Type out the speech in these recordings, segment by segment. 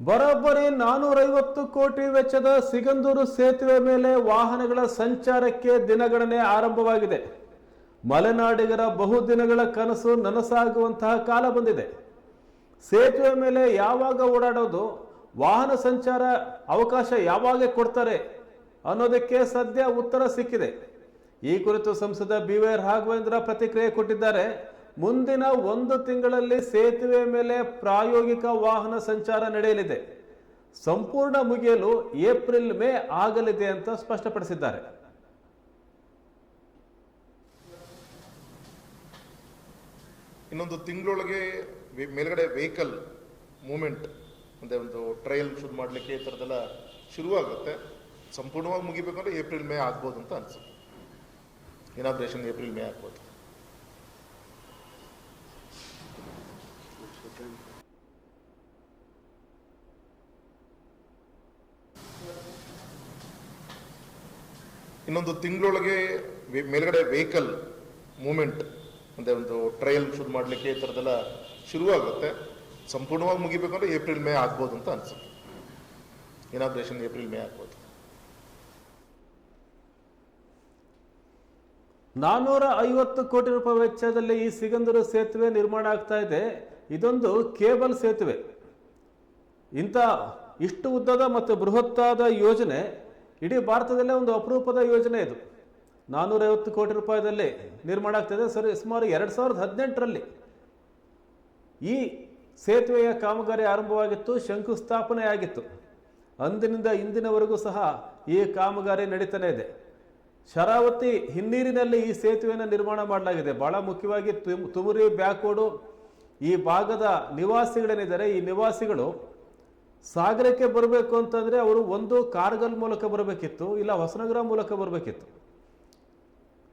ಬರೋಬ್ಬರಿ 450 ಕೋಟಿ ವೆಚ್ಚದ ಸಿಗಂದೂರು ಸೇತುವೆ ಮೇಲೆ ವಾಹನಗಳ ಸಂಚಾರಕ್ಕೆ ದಿನಗಣನೆ ಆರಂಭವಾಗಿದೆ. ಮಲೆನಾಡಿಗರ ಬಹುದಿನಗಳ ಕನಸು ನನಸಾಗುವಂತಹ ಕಾಲ ಬಂದಿದೆ. ಸೇತುವೆ ಮೇಲೆ ಯಾವಾಗ ಓಡಾಡೋದು, ವಾಹನ ಸಂಚಾರ ಅವಕಾಶ ಯಾವಾಗ ಕೊಡ್ತಾರೆ ಅನ್ನೋದಕ್ಕೆ ಸದ್ಯ ಉತ್ತರ ಸಿಕ್ಕಿದೆ. ಈ ಕುರಿತು ಸಂಸದ ಬಿ.ವೈ. ರಾಘವೇಂದ್ರ ಪ್ರತಿಕ್ರಿಯೆ ಕೊಟ್ಟಿದ್ದಾರೆ. ಮುಂದಿನ 1 ತಿಂಗಳಲ್ಲಿ ಸೇತುವೆ ಮೇಲೆ ಪ್ರಾಯೋಗಿಕ ವಾಹನ ಸಂಚಾರ ನಡೆಯಲಿದೆ. ಸಂಪೂರ್ಣ ಮುಗಿಯಲು ಏಪ್ರಿಲ್ ಮೇ ಆಗಲಿದೆ ಅಂತ ಸ್ಪಷ್ಟಪಡಿಸಿದ್ದಾರೆ. ಇನ್ನೊಂದು ತಿಂಗಳೊಳಗೆ ಮೇಲ್ಗಡೆ ವೆಹಿಕಲ್ ಮೂವ್ಮೆಂಟ್ ಅಂದರೆ ಒಂದು ಟ್ರಯಲ್ ಶುರು ಮಾಡಲಿಕ್ಕೆ ಈ ಥರದ್ದೆಲ್ಲ ಶುರುವಾಗುತ್ತೆ. ಸಂಪೂರ್ಣವಾಗಿ ಮುಗಿಬೇಕಂದ್ರೆ ಏಪ್ರಿಲ್ ಮೇ ಆಗ್ಬೋದು ಅಂತ ಅನಿಸುತ್ತೆ. ಇನಾಗ್ರೇಷನ್ ಏಪ್ರಿಲ್ ಮೇ ಆಗ್ಬೋದು. ಇನ್ನೊಂದು ತಿಂಗಳೊಳಗೆ ಮೇಲ್ಗಡೆ ವೆಹಿಕಲ್ ಮೂವ್ಮೆಂಟ್ ಅಂದರೆ ಒಂದು ಟ್ರಯಲ್ ಶುರು ಮಾಡಲಿಕ್ಕೆ ಈ ಥರದ್ದೆಲ್ಲ ಶುರುವಾಗುತ್ತೆ. ಸಂಪೂರ್ಣವಾಗಿ ಮುಗಿಬೇಕಂದ್ರೆ ಏಪ್ರಿಲ್ ಮೇ ಆಗ್ಬೋದು ಅಂತ ಅನಿಸುತ್ತೆ. ಇನಾಗ್ರೇಷನ್ ಏಪ್ರಿಲ್ ಮೇ ಆಗ್ಬೋದು. 450 ಕೋಟಿ ರೂಪಾಯಿ ವೆಚ್ಚದಲ್ಲಿ ಈ ಸಿಗಂದೂರು ಸೇತುವೆ ನಿರ್ಮಾಣ ಆಗ್ತಾ ಇದೆ. ಇದೊಂದು ಕೇಬಲ್ ಸೇತುವೆ. ಇಷ್ಟು ಉದ್ದದ ಮತ್ತು ಬೃಹತ್ತಾದ ಯೋಜನೆ ಇಡೀ ಭಾರತದಲ್ಲೇ ಒಂದು ಅಪರೂಪದ ಯೋಜನೆ. ಇದು 450 ಕೋಟಿ ರೂಪಾಯಿದಲ್ಲಿ ನಿರ್ಮಾಣ ಆಗ್ತಿದೆ. ಸುಮಾರು 2018ರಲ್ಲಿ ಈ ಸೇತುವೆಯ ಕಾಮಗಾರಿ ಆರಂಭವಾಗಿತ್ತು, ಶಂಕುಸ್ಥಾಪನೆ ಆಗಿತ್ತು. ಅಂದಿನಿಂದ ಇಂದಿನವರೆಗೂ ಸಹ ಈ ಕಾಮಗಾರಿ ನಡೀತಾನೆ ಇದೆ. ಶರಾವತಿ ಹಿನ್ನೀರಿನಲ್ಲಿ ಈ ಸೇತುವೆಯನ್ನು ನಿರ್ಮಾಣ ಮಾಡಲಾಗಿದೆ. ಬಹಳ ಮುಖ್ಯವಾಗಿ ತುಮರಿ ಬ್ಯಾಕ್ವರ್ಡು ಈ ಭಾಗದ ನಿವಾಸಿಗಳೇನಿದ್ದಾರೆ, ಈ ನಿವಾಸಿಗಳು ಸಾಗರಕ್ಕೆ ಬರಬೇಕು ಅಂತಂದರೆ ಅವರು ಒಂದು ಕಾರ್ಗಲ್ ಮೂಲಕ ಬರಬೇಕಿತ್ತು, ಇಲ್ಲ ಹೊಸನಗರ ಮೂಲಕ ಬರಬೇಕಿತ್ತು,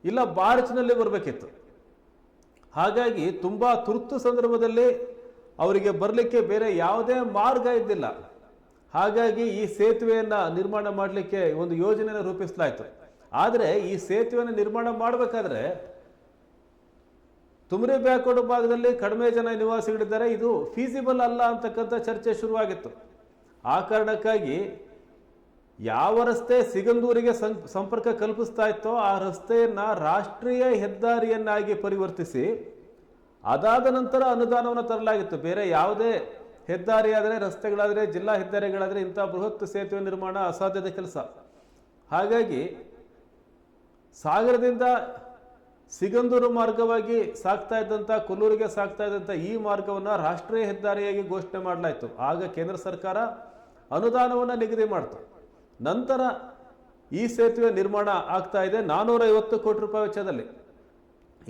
ಇಲ್ಲ ಬಾರ್ಚ್ನಲ್ಲಿ ಬರಬೇಕಿತ್ತು. ಹಾಗಾಗಿ ತುಂಬ ತುರ್ತು ಸಂದರ್ಭದಲ್ಲಿ ಅವರಿಗೆ ಬರಲಿಕ್ಕೆ ಬೇರೆ ಯಾವುದೇ ಮಾರ್ಗ ಇದ್ದಿಲ್ಲ. ಹಾಗಾಗಿ ಈ ಸೇತುವೆಯನ್ನು ನಿರ್ಮಾಣ ಮಾಡಲಿಕ್ಕೆ ಒಂದು ಯೋಜನೆಯನ್ನು ರೂಪಿಸಲಾಯಿತು. ಆದರೆ ಈ ಸೇತುವೆಯನ್ನು ನಿರ್ಮಾಣ ಮಾಡಬೇಕಾದ್ರೆ ತುಮರಿ ಬ್ಯಾಕ್ವರ್ಡ್ ಭಾಗದಲ್ಲಿ ಕಡಿಮೆ ಜನ ನಿವಾಸಿಗಳಿದ್ದಾರೆ, ಇದು ಫೀಸಿಬಲ್ ಅಲ್ಲ ಅಂತಕ್ಕಂಥ ಚರ್ಚೆ ಶುರುವಾಗಿತ್ತು. ಆ ಕಾರಣಕ್ಕಾಗಿ ಯಾವ ರಸ್ತೆ ಸಿಗಂದೂರಿಗೆ ಸಂಪರ್ಕ ಕಲ್ಪಿಸ್ತಾ ಇತ್ತೋ ಆ ರಸ್ತೆಯನ್ನು ರಾಷ್ಟ್ರೀಯ ಹೆದ್ದಾರಿಯನ್ನಾಗಿ ಪರಿವರ್ತಿಸಿ ಅದಾದ ನಂತರ ಅನುದಾನವನ್ನು ತರಲಾಗಿತ್ತು. ಬೇರೆ ಯಾವುದೇ ಹೆದ್ದಾರಿ ಆದರೆ, ರಸ್ತೆಗಳಾದರೆ, ಜಿಲ್ಲಾ ಹೆದ್ದಾರಿಗಳಾದರೆ ಇಂಥ ಬೃಹತ್ ಸೇತುವೆ ನಿರ್ಮಾಣ ಅಸಾಧ್ಯದ ಕೆಲಸ. ಹಾಗಾಗಿ ಸಾಗರದಿಂದ ಸಿಗಂದೂರು ಮಾರ್ಗವಾಗಿ ಸಾಗ್ತಾ ಇದ್ದಂಥ, ಕೊಲ್ಲೂರಿಗೆ ಸಾಗ್ತಾ ಇದ್ದಂಥ ಈ ಮಾರ್ಗವನ್ನು ರಾಷ್ಟ್ರೀಯ ಹೆದ್ದಾರಿಯಾಗಿ ಘೋಷಣೆ ಮಾಡಲಾಯಿತು. ಆಗ ಕೇಂದ್ರ ಸರ್ಕಾರ ಅನುದಾನವನ್ನು ನಿಗದಿ ಮಾಡಿತು. ನಂತರ ಈ ಸೇತುವೆ ನಿರ್ಮಾಣ ಆಗ್ತಾ ಇದೆ 450 ಕೋಟಿ ರೂಪಾಯಿ ವೆಚ್ಚದಲ್ಲಿ.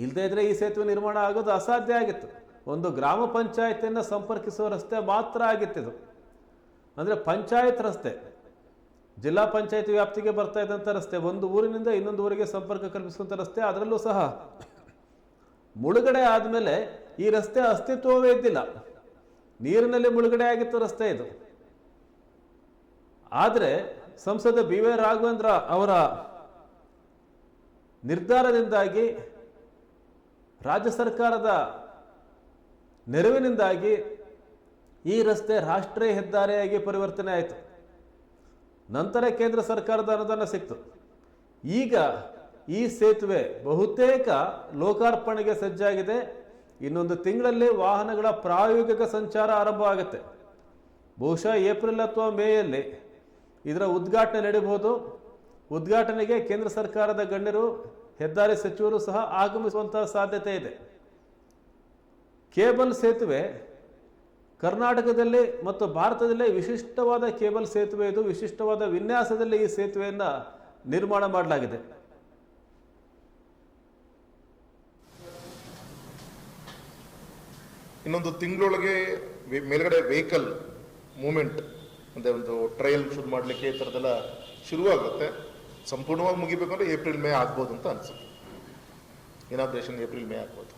ಇಲ್ಲದೇ ಇದ್ರೆ ಈ ಸೇತುವೆ ನಿರ್ಮಾಣ ಆಗೋದು ಅಸಾಧ್ಯ ಆಗಿತ್ತು. ಒಂದು ಗ್ರಾಮ ಪಂಚಾಯತಿಯನ್ನು ಸಂಪರ್ಕಿಸುವ ರಸ್ತೆ ಮಾತ್ರ ಆಗಿತ್ತಿದು. ಅಂದರೆ ಪಂಚಾಯತ್ ರಸ್ತೆ, ಜಿಲ್ಲಾ ಪಂಚಾಯತಿ ವ್ಯಾಪ್ತಿಗೆ ಬರ್ತಾ ಇದ್ದಂಥ ರಸ್ತೆ, ಒಂದು ಊರಿನಿಂದ ಇನ್ನೊಂದು ಊರಿಗೆ ಸಂಪರ್ಕ ಕಲ್ಪಿಸುವಂಥ ರಸ್ತೆ. ಅದರಲ್ಲೂ ಸಹ ಮುಳುಗಡೆ ಆದಮೇಲೆ ಈ ರಸ್ತೆ ಅಸ್ತಿತ್ವವೇ ಇದ್ದಿಲ್ಲ, ನೀರಿನಲ್ಲಿ ಮುಳುಗಡೆ ಆಗಿತ್ತು ರಸ್ತೆ ಇದು. ಆದರೆ ಸಂಸದ ಬಿ.ವೈ. ರಾಘವೇಂದ್ರ ಅವರ ನಿರ್ಧಾರದಿಂದಾಗಿ, ರಾಜ್ಯ ಸರ್ಕಾರದ ನೆರವಿನಿಂದಾಗಿ ಈ ರಸ್ತೆ ರಾಷ್ಟ್ರೀಯ ಹೆದ್ದಾರಿಯಾಗಿ ಪರಿವರ್ತನೆ ಆಯಿತು. ನಂತರ ಕೇಂದ್ರ ಸರ್ಕಾರದ ಅನುದಾನ ಸಿಕ್ತು. ಈಗ ಈ ಸೇತುವೆ ಬಹುತೇಕ ಲೋಕಾರ್ಪಣೆಗೆ ಸಜ್ಜಾಗಿದೆ. ಇನ್ನೊಂದು ತಿಂಗಳಲ್ಲಿ ವಾಹನಗಳ ಪ್ರಾಯೋಗಿಕ ಸಂಚಾರ ಆರಂಭವಾಗುತ್ತೆ. ಬಹುಶಃ ಏಪ್ರಿಲ್ ಅಥವಾ ಮೇಯಲ್ಲಿ ಇದರ ಉದ್ಘಾಟನೆ ನಡೆಯಬಹುದು. ಉದ್ಘಾಟನೆಗೆ ಕೇಂದ್ರ ಸರ್ಕಾರದ ಗಣ್ಯರು, ಹೆದ್ದಾರಿ ಸಚಿವರು ಸಹ ಆಗಮಿಸುವಂತಹ ಸಾಧ್ಯತೆ ಇದೆ. ಕೇಬಲ್ ಸೇತುವೆ ಕರ್ನಾಟಕದಲ್ಲಿ ಮತ್ತು ಭಾರತದಲ್ಲೇ ವಿಶಿಷ್ಟವಾದ ಕೇಬಲ್ ಸೇತುವೆ ಇದು. ವಿಶಿಷ್ಟವಾದ ವಿನ್ಯಾಸದಲ್ಲಿ ಈ ಸೇತುವೆಯನ್ನು ನಿರ್ಮಾಣ ಮಾಡಲಾಗಿದೆ. ಇನ್ನೊಂದು ತಿಂಗಳೊಳಗೆ ಮೇಲ್ಗಡೆ ವೆಹಿಕಲ್ ಮೂವ್ಮೆಂಟ್ ಅಂದರೆ ಒಂದು ಟ್ರಯಲ್ ಶುರು ಮಾಡಲಿಕ್ಕೆ ಈ ಥರದ್ದೆಲ್ಲ ಶುರುವಾಗುತ್ತೆ. ಸಂಪೂರ್ಣವಾಗಿ ಮುಗಿಬೇಕಂದ್ರೆ ಏಪ್ರಿಲ್ ಮೇ ಆಗ್ಬೋದು ಅಂತ ಅನಿಸುತ್ತೆ. ಇನಾಗ್ರೇಷನ್ ಏಪ್ರಿಲ್ ಮೇ ಆಗ್ಬೋದು.